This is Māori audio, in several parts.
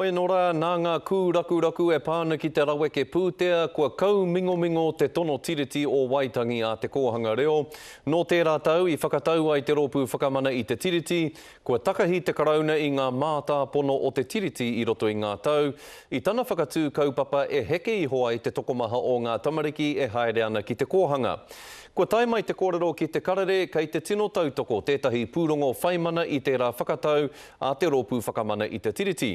E nora nā ngā kūraku e pāna ki te rawe ke pūtea, kua kau mingo te tono tiriti o Waitangi a te kōhanga reo. Nō tērā tau, i whakatau ai te rōpū whakamana i te tiriti, kua takahi te karauna i ngā mātāpono o te tiriti i roto i ngā tau. I tana whakatū kaupapa e heke iho ai te tokomaha o ngā tamariki e haere ana ki te kōhanga. Kua tai mai te kōrero ki te karere, kei te tino tautoko tētahi pūrongo whaimana i tērā whakatau a te rōpū whakamana i te tiriti.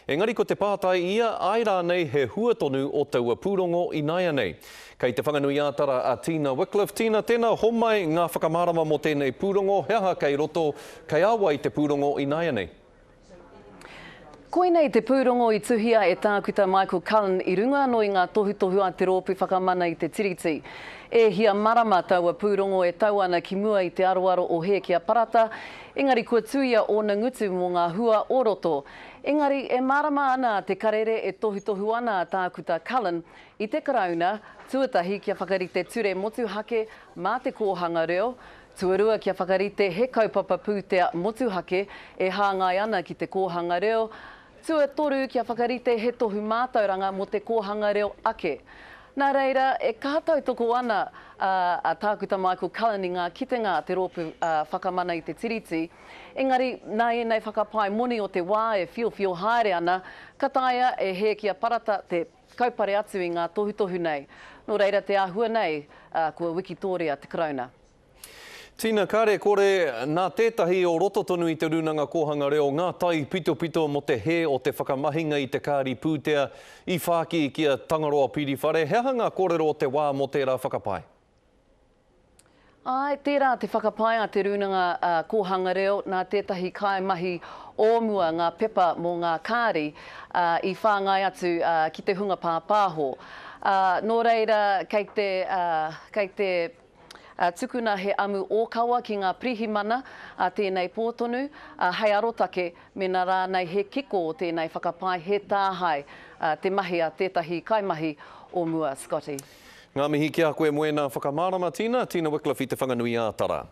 Engari ko te pātai ia, ai rānei he huatonu o taua pūrongo i naia nei. Kei te whanganui ātara a Tina Wycliffe. Tina, tēnā homai ngā whakamārama mo tēnei pūrongo, he aha kei roto, kei awa i te pūrongo i naia nei. Koinei te pūrongo i tuhia e tākuta Michael Cullen i runga no i ngā tohutohu a te rōpū whakamana i te tiriti. E hia marama taua pūrongo e tau ana ki mua i te aroaro o he kia parata, engari kua tuia o na ngutu mo ngā hua o roto. Engari e marama ana te karere e tohutohu ana a tākuta Cullen i te karauna, tuatahi kia whakarite ture motuhake mā te kōhanga reo, tuarua kia whakarite he kaupapa pūtea motuhake e hāngai ana ki te kōhanga reo, tuatoru kia whakarite he tohu mātauranga mo te kōhanga reo ake. Nā reira, e kātau toko ana a tākuta Michael Cullen i ngā kitenga te rōpū whakamana i te tiriti. Engari, nā e nei whakapai moni o te wā e whio haere ana, ka taia e he kia parata te kaupare atu i ngā tohutohu nei. Nō reira, te āhua nei, kua Wikitoria te karauna. Tina, kare kore, nā tētahi o roto tonu i te runanga kōhanga reo, ngā tai pito mo te he o te whakamahinga i te kāri pūtea i whāki ki a Tangaroa Piriwhare. He aha ngā kōrero o te wā mo tērā whakapai? Ai, tērā te whakapai a te runanga kōhanga reo, nā tētahi kaimahi ōmua ngā pepa mō ngā kāri i whāngai atu ki te hunga pāpāho. Nō reira, kei te tukuna he amu ōkawa ki ngā prihimana a tēnei pōtonu, hei arotake me nā rānei he kiko o tēnei whakapai he tāhai te mahi a tētahi kaimahi o mua, Scotty. Ngā mihi ki a koe moe nā whakamārama, Tina. Tina Wycliffe i te whanganui ātara.